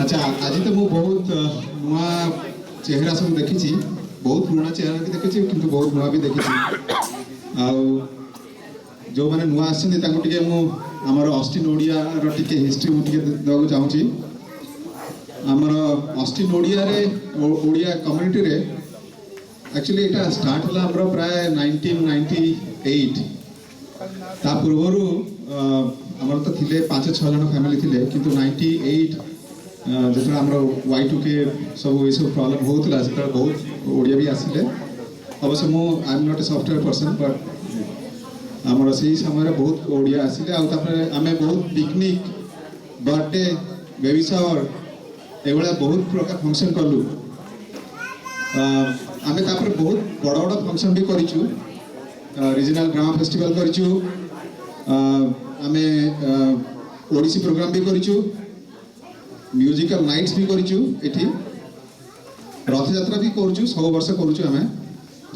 अच्छा आज तो मुझे बहुत नुआ चेहरा सब देखी बहुत पुराना चेहरा भी देखी किंतु बहुत नुआ भी देखी जो मैंने नुआ आसटे आमर ऑस्टिन ओडिया रे हिस्ट्री मुझे देवाक चाहूँगी आमर ऑस्टिन ओडिया ओडिया कम्युनिटी रे एक्चुअली यहाँ स्टार्ट है आमर प्राय 1998 ता पूर्वर आमर तो थे 5-6 जन फैमिली थे किंतु 98 जो आम Y2K सब ये सब प्रॉब्लम होता है बहुत ओडिया भी आसिले अवश्य मु I am not a software person but आमर से समय बहुत ओडिया आसिले आम बहुत पिकनिक बर्थडे बेबी शावर ये बहुत प्रकार फंक्शन कलु आम बहुत बड़ बड़ फंक्शन भी करूँ रीजनल ड्रामा फेस्टिवल करूँ आम ओडिसी प्रोग्राम भी करूँ म्यूजिकल नाइट्स भी करूँ ये रथ यात्रा भी करूँ सब वर्ष करूँ आम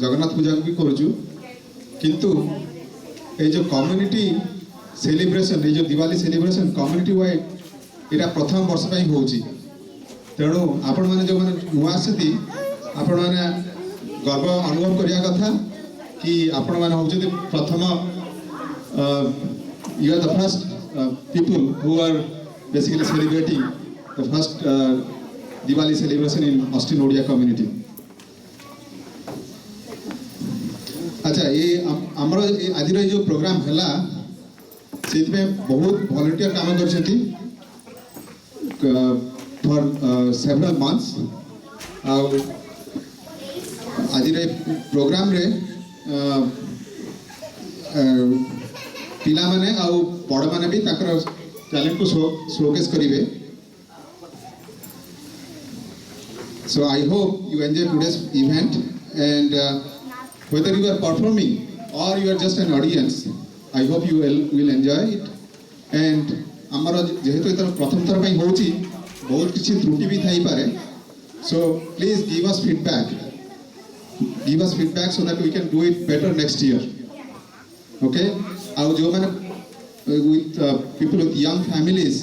जगन्नाथ पूजा भी करूँ किंतु ये जो कम्युनिटी सेलिब्रेशन ये जो दिवाली सेलिब्रेशन कम्युनिटी वाइड यहाँ प्रथम वर्ष हो तेणु आपण मैंने जो मैंने नुआ आसती आपण मैंने गर्व अनुभव करने कथा कि आपण मैंने होती प्रथम you are the first people who are basically celebrating the first Diwali celebration in Austin Odia community. अच्छा ये आमर आज जो प्रोग्राम है से बहुत वॉलंटियर काम कर फॉर सेवरल मंथ्स आज प्रोग्राम रे पिला माने आउ बड़ माने भी ताकर टैलेंट को शोकेस करेंगे so I hope you enjoy today's event and whether you are performing or you are just an audience I hope you will enjoy it and आमर जेहेतु ये प्रथम थर पर हो बहुत किसी त्रुटि भी थी पारे so please give us feedback so that we can do it better next year okay और जो मैंने with people with young families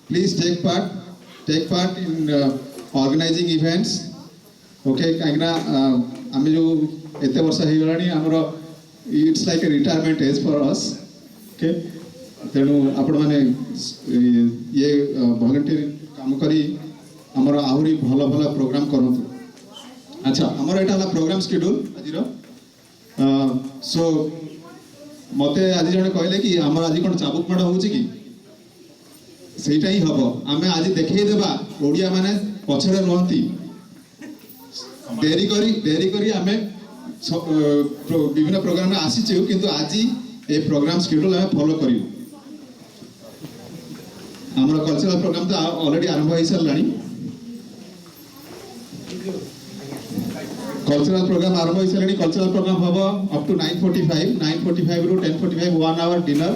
please take part in organizing events okay कहीं आम जो एत वर्ष हो गलानी आमर it's like a retirement age for us okay तेणु आपण मैंने ये वॉलंटियर काम करी आमर आहरी भल भल प्रोग्राम करंतु। अच्छा आमर एटा प्रोग्राम शेड्यूल आज सो मते आज जने कहले कि आमर आज कोन चाबुक माड़ होउची कि सेटा ही हबो आमे आज देखै देबा ओडिया माने पछरे रहंती देरी करी आमे विभिन्न प्रोग्राम में आसीछु किंतु आज ए प्रोग्राम शेड्यूल आमे फॉलो करियो आमर कल्चरल प्रोग्राम तो ऑलरेडी आरंभ हो सारानी कल्चरल प्रोग्राम आरंभ हो सारे कल्चरल प्रोग्राम हम अप टू 9:45 रु 10:45 1 आवर डिनर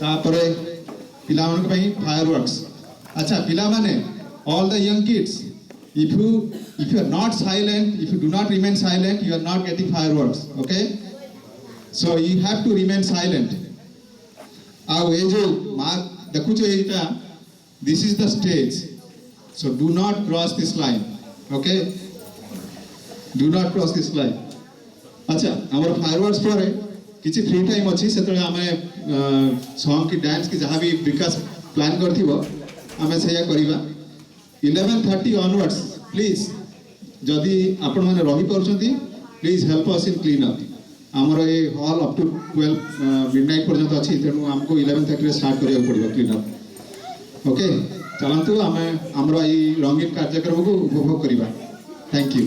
तापर पिला मन पई फायरवर्क्स। अच्छा पिला माने all the young kids if you are not silent if you do not remain silent you are not getting fireworks okay so you have to remain silent आउ ये जो mark देखुछ Etah this is the stage so do not cross this line okay do not cross this line। अच्छा हमर fireworks पर किछि free time अछि सेतले हमें song की डांस की जहां भी विकास प्लान करथिबो हमें सेया करिबा 11:30 ऑनवर्ड्स प्लीज जदि आपण माने रही परछंती please help us in clean up हमर ए हॉल अप टू 12 मिडनाइट पर्यंत अछि तेनु हमको 11:30 रे स्टार्ट करिया पड़िबो क्लीन अप ओके चलंतु हमें हमर ई रंगीन कार्यक्रम को उपभोग करिबा thank you.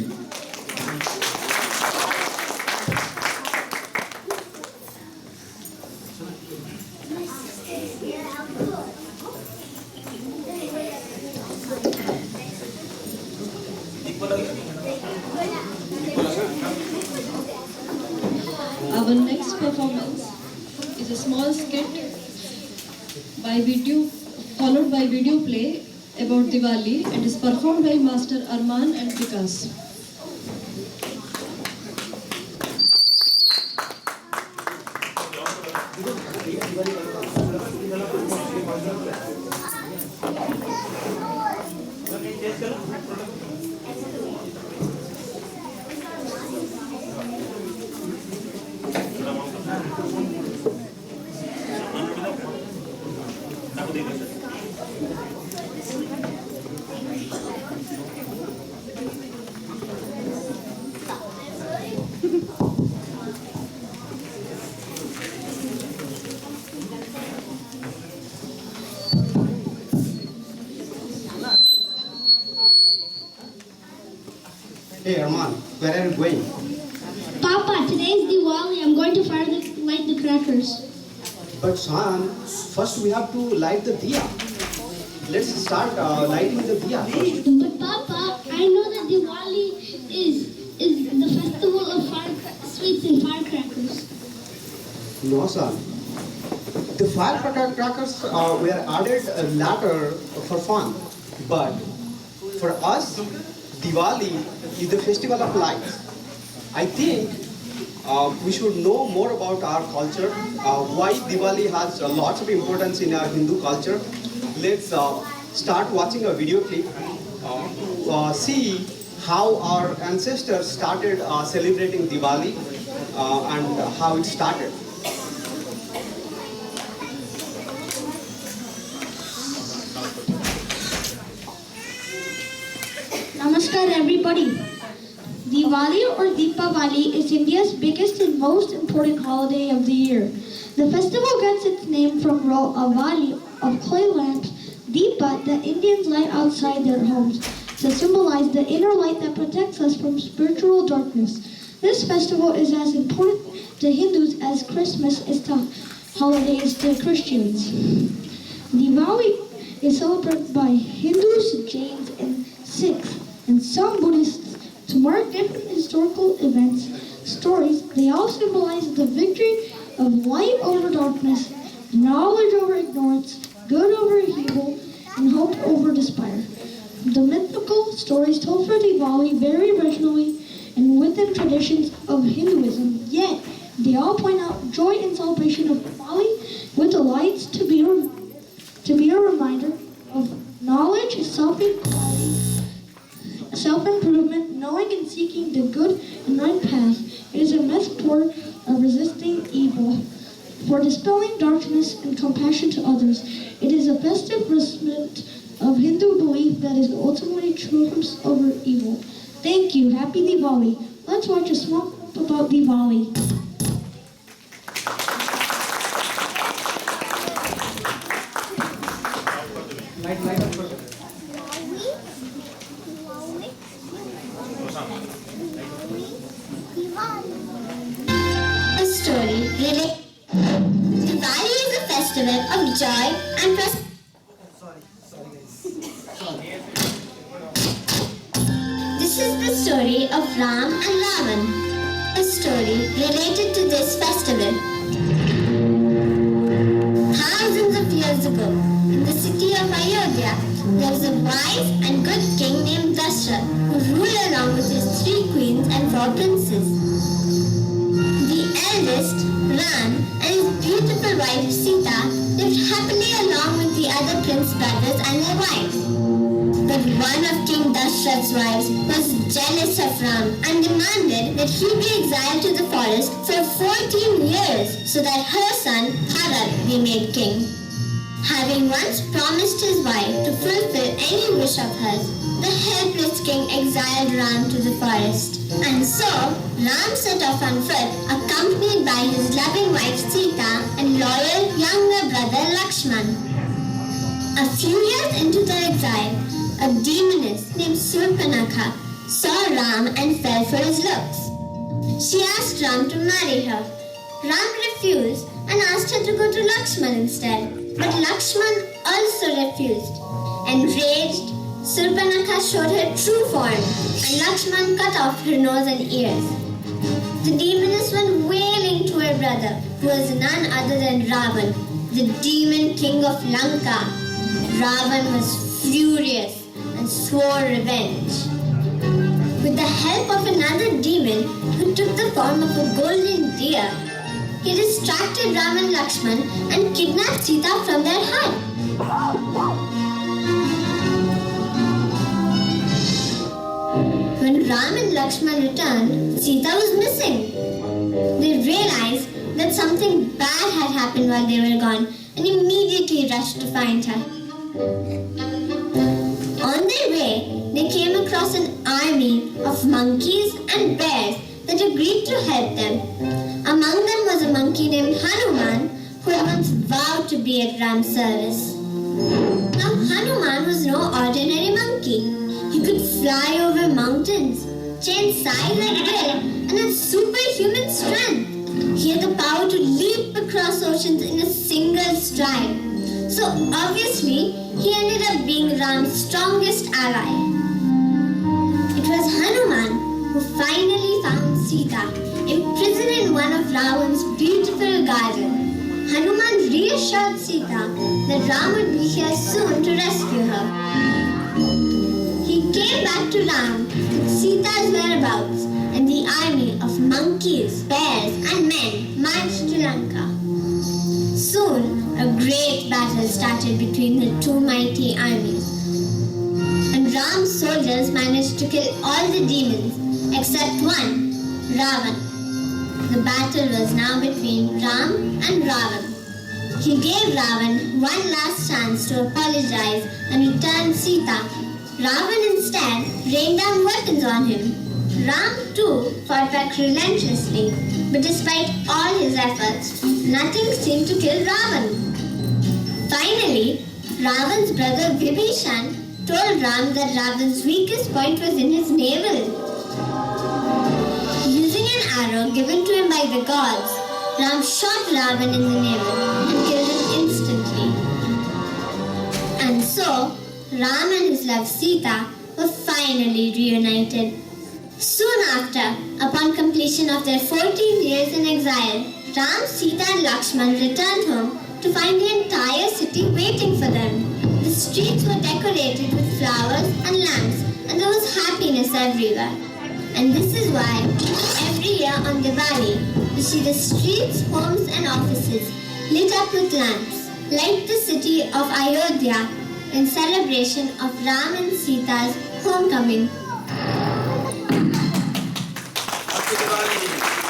Our next performance is a small skit followed by video play about Diwali and is performed by Master Arman and Vikas. Hey Arman, where are you going? Papa, today is Diwali. I'm going to light the crackers. But son, first we have to light the diya. Let's start lighting the diya first. But Papa, I know that Diwali is the festival of sweets and firecrackers. No son. The firecrackers were added later for fun. But for us, Diwali is the festival of lights. I think we should know more about our culture, why Diwali has lots of importance in our Hindu culture. Let's start watching a video clip to see how our ancestors started celebrating Diwali and how it started. Namaskar everybody. Diwali or Deepavali is India's biggest and most important holiday of the year. The festival gets its name from Avali of clay lamps, Deepa that Indians light outside their homes to symbolize the inner light that protects us from spiritual darkness. This festival is as important to Hindus as Christmas is to holidays to Christians. Diwali is celebrated by Hindus, Jains, and Sikhs, and some Buddhists to mark different historical events, stories. They all symbolize the victory of light over darkness, knowledge over ignorance, good over evil, and hope over despair. The mythical stories told for Diwali vary regionally and within traditions of Hinduism, yet they all point out joy and celebration of Diwali with the lights to be a reminder of knowledge, self-improvement, knowing and seeking the good and right path. It is a metaphor of resisting evil, for dispelling darkness and compassion to others. It is a festive respect of Hindu belief that is ultimately triumphs over evil. Thank you. Happy Diwali. Let's watch a small clip about Diwali. A story related. Diwali is a festival of joy and prosperity. This is the story of Ram and Ravan. A story related to this festival. Thousands of years ago, in the city of Ayodhya, there was a wise and good king named Dashrath who ruled along with his 3 queens and 4 princes. The eldest, Ram, and his beautiful wife Sita lived happily along with the other prince brothers and their wives. But one of King Dashrath's wives was jealous of Ram and demanded that he be exiled to the forest for 14 years so that her son Bharat be made king. Having once promised his wife to fulfill any wish of hers, the helpless king exiled Ram to the forest. And so, Ram set off on foot, accompanied by his loving wife Sita and loyal younger brother Lakshman. A few years into their exile, a demoness named Surpanakha saw Ram and fell for his looks. She asked Ram to marry her. Ram refused and asked her to go to Lakshman instead. But Lakshman also refused. Enraged, Surpanakha showed her true form and Lakshman cut off her nose and ears. The demoness went wailing to her brother, who was none other than Ravan, the demon king of Lanka. Ravan was furious and swore revenge. With the help of another demon who took the form of a golden deer, he distracted Ram and Lakshman and kidnapped Sita from their hut. When Ram and Lakshman returned, Sita was missing. They realized that something bad had happened while they were gone and immediately rushed to find her. On their way, they came across an army of monkeys and bears that agreed to help them. Among them was a monkey named Hanuman, who had once vowed to be at Ram's service. Now Hanuman was no ordinary monkey. He could fly over mountains, chained size like build, and had superhuman strength. He had the power to leap across oceans in a single stride. So obviously, he ended up being Ram's strongest ally. It was Hanuman who finally found Sita, imprisoned in one of Ravan's beautiful gardens. Hanuman reassured Sita that Ram would be here soon to rescue her. He came back to Ram with Sita's whereabouts, and the army of monkeys, bears, and men marched to Lanka. Soon, a great battle started between the two mighty armies. And Ram's soldiers managed to kill all the demons except one, Ravan. The battle was now between Ram and Ravan. He gave Ravan one last chance to apologize and return Sita. Ravan instead rained down weapons on him. Ram too fought back relentlessly, but despite all his efforts, nothing seemed to kill Ravan. Finally, Ravan's brother Vibhishan told Ram that Ravan's weakest point was in his navel. Using an arrow given to him by the gods, Ram shot Ravan in the navel and killed him instantly. And so, Ram and his love Sita were finally reunited. Soon after, upon completion of their 14 years in exile, Ram, Sita and Lakshman returned home to find the entire city waiting for them. The streets were decorated with flowers and lamps, and there was happiness everywhere. And this is why every year on Diwali, you see the streets, homes and offices lit up with lamps, like the city of Ayodhya in celebration of Ram and Sita's homecoming. Happy Diwali!